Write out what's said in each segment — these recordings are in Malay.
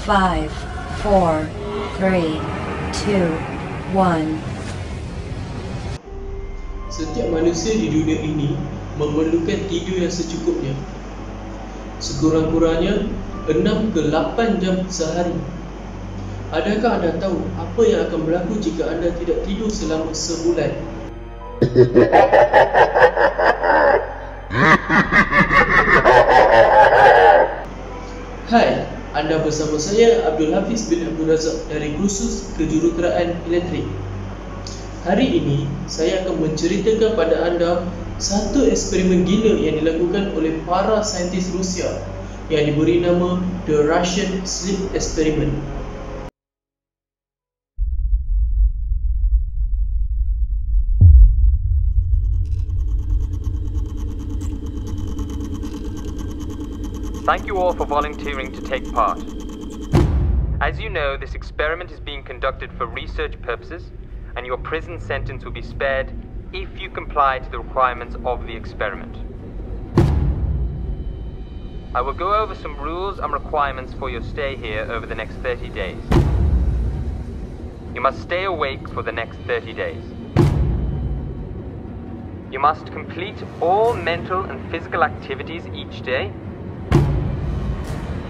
5, 4, 3, 2, 1. Setiap manusia di dunia ini memerlukan tidur yang secukupnya. Sekurang-kurangnya 6 ke 8 jam sehari. Adakah anda tahu apa yang akan berlaku jika anda tidak tidur selama sebulan? Hai, anda bersama saya Abdul Hafiz bin Abdul Razak dari kursus kejuruteraan elektrik. Hari ini saya akan menceritakan pada anda satu eksperimen gila yang dilakukan oleh para saintis Rusia yang diberi nama The Russian Sleep Experiment. Thank you all for volunteering to take part. As you know, this experiment is being conducted for research purposes, and your prison sentence will be spared if you comply to the requirements of the experiment. I will go over some rules and requirements for your stay here over the next 30 days. You must stay awake for the next 30 days. You must complete all mental and physical activities each day.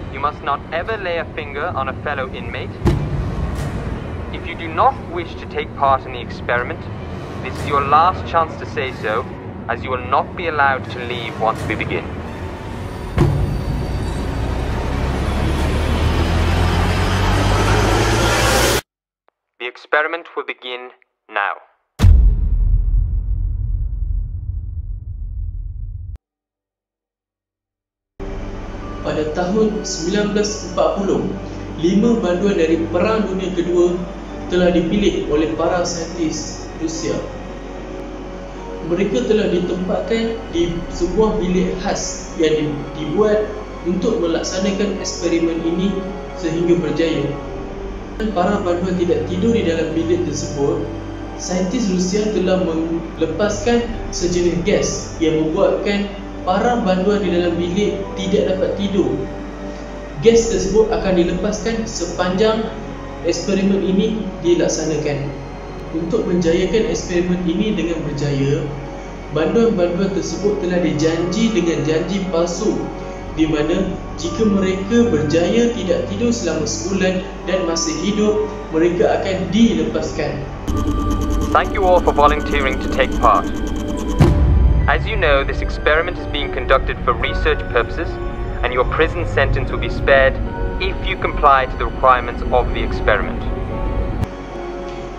You must not ever lay a finger on a fellow inmate. If you do not wish to take part in the experiment, this is your last chance to say so, as you will not be allowed to leave once we begin. The experiment will begin now. Pada tahun 1940, 5 banduan dari Perang Dunia Kedua telah dipilih oleh para saintis Rusia. Mereka telah ditempatkan di sebuah bilik khas yang dibuat untuk melaksanakan eksperimen ini sehingga berjaya. Para banduan tidak tidur di dalam bilik tersebut. Saintis Rusia telah melepaskan sejenis gas yang membuatkan para banduan di dalam bilik tidak dapat tidur. Gas tersebut akan dilepaskan sepanjang eksperimen ini dilaksanakan. Untuk menjayakan eksperimen ini dengan berjaya, banduan-banduan tersebut telah dijanji dengan janji palsu, di mana jika mereka berjaya tidak tidur selama sebulan dan masih hidup, mereka akan dilepaskan. Thank you all for volunteering to take part. As you know, this experiment is being conducted for research purposes, and your prison sentence will be spared if you comply to the requirements of the experiment.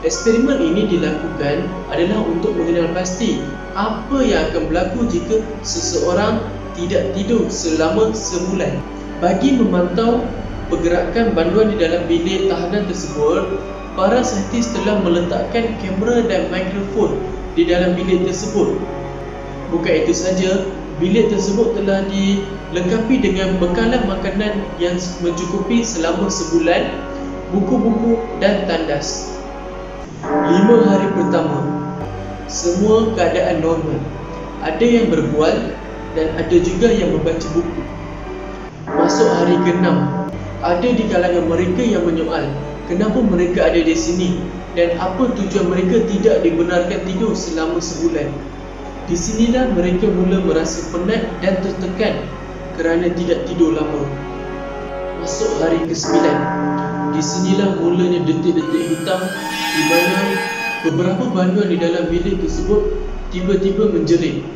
Eksperimen ini dilakukan adalah untuk mengenal pasti apa yang akan berlaku jika seseorang tidak tidur selama sebulan. Bagi memantau pergerakan banduan di dalam bilik tahanan tersebut, para saintis telah meletakkan kamera dan mikrofon di dalam bilik tersebut. Bukan itu saja, bilik tersebut telah dilengkapi dengan bekalan makanan yang mencukupi selama sebulan, buku-buku dan tandas. 5 hari pertama, semua keadaan normal. Ada yang berbual dan ada juga yang membaca buku. Masuk hari ke-6, ada di kalangan mereka yang menyoal kenapa mereka ada di sini dan apa tujuan mereka tidak dibenarkan tidur selama sebulan. Di sinilah mereka mula merasa penat dan tertekan kerana tidak tidur lama. Masuk hari ke-9. Di sinilah mulanya detik-detik hitam di mana beberapa banduan di dalam bilik tersebut tiba-tiba menjerit.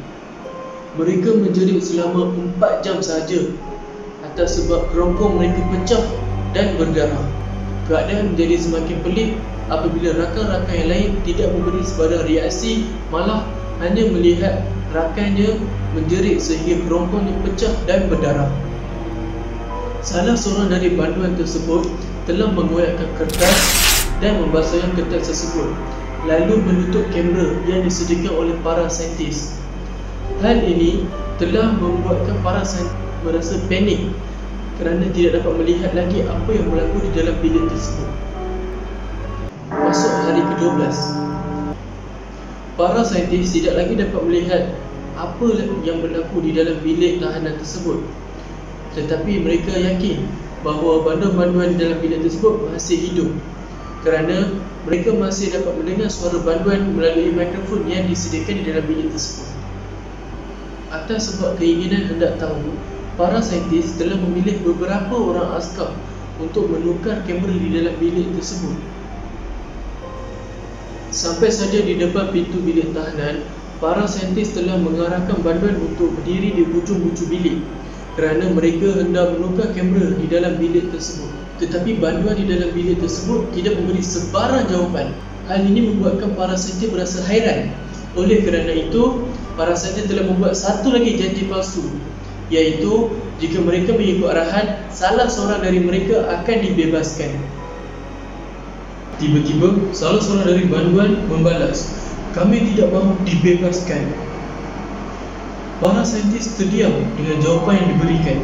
Mereka menjerit selama 4 jam sahaja atas sebab kerongkong mereka pecah dan berdarah. Keadaan menjadi semakin pelik apabila rakan-rakan yang lain tidak memberi sebarang reaksi, malah hanya melihat rakannya menjerit sehingga kerongkongnya pecah dan berdarah. Salah seorang dari banduan tersebut telah mengoyakkan kertas dan membasuhkan kertas tersebut, lalu menutup kamera yang disediakan oleh para saintis. Hal ini telah membuatkan para saintis merasa panik kerana tidak dapat melihat lagi apa yang berlaku di dalam bilik tersebut. Masuk hari ke-12. Para saintis tidak lagi dapat melihat apa yang berlaku di dalam bilik tahanan tersebut. Tetapi mereka yakin bahawa banduan-banduan di dalam bilik tersebut masih hidup, kerana mereka masih dapat mendengar suara banduan melalui mikrofon yang disediakan di dalam bilik tersebut. Atas sebab keinginan hendak tahu, para saintis telah memilih beberapa orang askar untuk menukar kamera di dalam bilik tersebut. Sampai saja di depan pintu bilik tahanan, para saintis telah mengarahkan banduan untuk berdiri di hujung-hujung bilik kerana mereka hendak menukar kamera di dalam bilik tersebut. Tetapi banduan di dalam bilik tersebut tidak memberi sebarang jawapan. Hal ini membuatkan para saintis berasa hairan. Oleh kerana itu, para saintis telah membuat satu lagi janji palsu, iaitu jika mereka mengikut arahan, salah seorang dari mereka akan dibebaskan. Tiba-tiba, salah seorang dari banduan membalas, "Kami tidak mahu dibebaskan." Para saintis terdiam dengan jawapan yang diberikan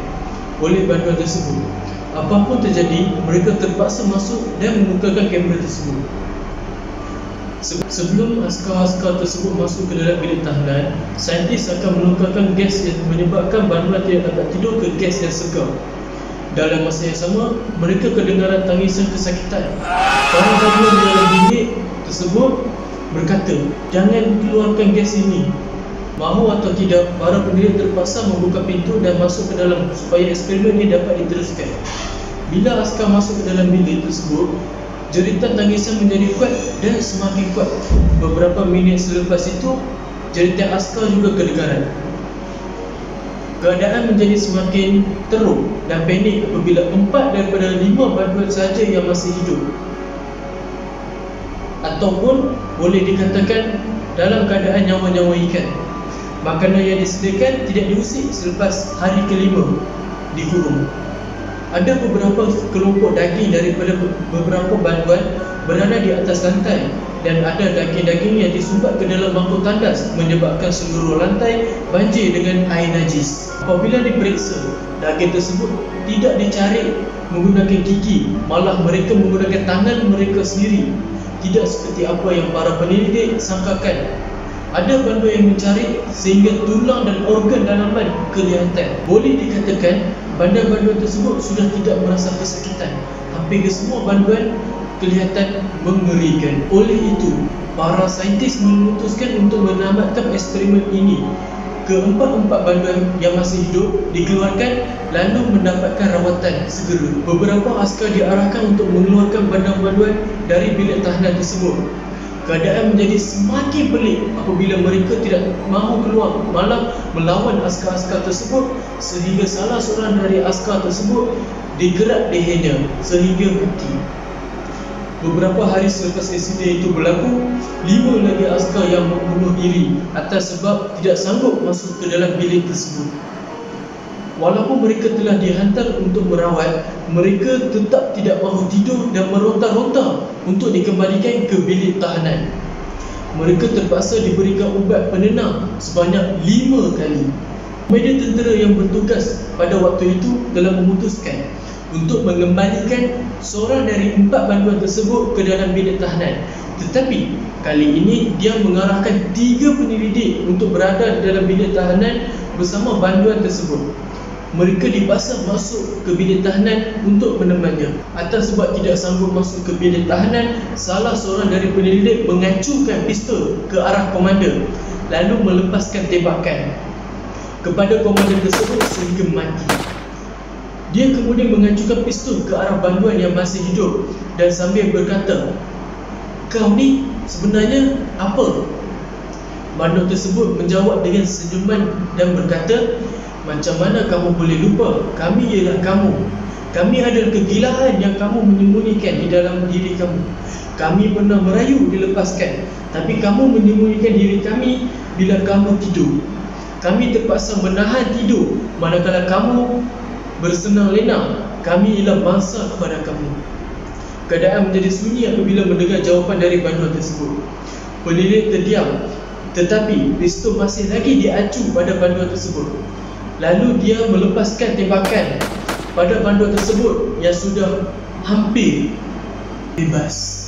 oleh banduan tersebut. Apapun terjadi, mereka terpaksa masuk dan menukarkan kamera tersebut. Sebelum askar-askar tersebut masuk ke dalam bilik tahanan, saintis akan menukarkan gas yang menyebabkan banduan tidak dapat tidur ke gas yang segar. Dalam masa yang sama, mereka kedengaran tangisan kesakitan. Para banduan di dalam bilik tersebut berkata, "Jangan keluarkan gas ini." Mahu atau tidak, para pendiri terpaksa membuka pintu dan masuk ke dalam supaya eksperimen ini dapat diteruskan. Bila askar masuk ke dalam bilik tersebut, jeritan tangisan menjadi kuat dan semakin kuat. Beberapa minit selepas itu, jeritan askar juga kedengaran. Keadaan menjadi semakin teruk dan panik apabila 4 daripada 5 banduan sahaja yang masih hidup, ataupun boleh dikatakan dalam keadaan nyawa-nyawa ikan. Makanan yang disediakan tidak diusik selepas hari kelima dikurung. Ada beberapa kelompok daging daripada beberapa banduan berada di atas lantai, dan ada daging-daging yang disumbat ke dalam bangku tandas menyebabkan seluruh lantai banjir dengan air najis. Apabila diperiksa, daging tersebut tidak dicari menggunakan gigi, malah mereka menggunakan tangan mereka sendiri. Tidak seperti apa yang para penyelidik sangkakan. Ada banduan yang mencari sehingga tulang dan organ dalaman kelihatan. Boleh dikatakan banduan-banduan tersebut sudah tidak merasa kesakitan. Hampir semua banduan kelihatan mengerikan. Oleh itu, para saintis memutuskan untuk menamatkan eksperimen ini. Keempat-empat banduan yang masih hidup dikeluarkan lalu mendapatkan rawatan segera. Beberapa askar diarahkan untuk mengeluarkan banduan-banduan dari bilik tahanan tersebut. Keadaan menjadi semakin pelik apabila mereka tidak mahu keluar, malah melawan askar-askar tersebut, sehingga salah seorang dari askar tersebut digerak lehernya sehingga mati. Beberapa hari selepas insiden itu berlaku, 5 lagi askar yang membunuh diri atas sebab tidak sanggup masuk ke dalam bilik tersebut. Walaupun mereka telah dihantar untuk merawat, mereka tetap tidak mahu tidur dan meronta-ronta untuk dikembalikan ke bilik tahanan. Mereka terpaksa diberikan ubat penenang sebanyak 5 kali. Media tentera yang bertugas pada waktu itu telah memutuskan untuk mengembalikan seorang dari 4 banduan tersebut ke dalam bilik tahanan. Tetapi kali ini dia mengarahkan 3 penyelidik untuk berada di dalam bilik tahanan bersama banduan tersebut. Mereka dipaksa masuk ke bilik tahanan untuk menemannya. Atas sebab tidak sanggup masuk ke bilik tahanan, salah seorang dari penyelidik mengacungkan pistol ke arah komander lalu melepaskan tembakan kepada komander tersebut sehingga mati. Dia kemudian mengacungkan pistol ke arah banduan yang masih hidup dan sambil berkata, "Kau ni sebenarnya apa?" Banduan tersebut menjawab dengan senyuman dan berkata, "Macam mana kamu boleh lupa? Kami ialah kamu. Kami adalah kegilaan yang kamu menyembunyikan di dalam diri kamu. Kami pernah merayu dilepaskan, tapi kamu menyembunyikan diri kami bila kamu tidur. Kami terpaksa menahan tidur manakala kamu bersenang lenang. Kami ialah mangsa kepada kamu." Keadaan menjadi sunyi apabila mendengar jawapan dari banduan tersebut. Penyelidik terdiam, tetapi pistol masih lagi diacu pada banduan tersebut. Lalu dia melepaskan tembakan pada banduan tersebut yang sudah hampir bebas.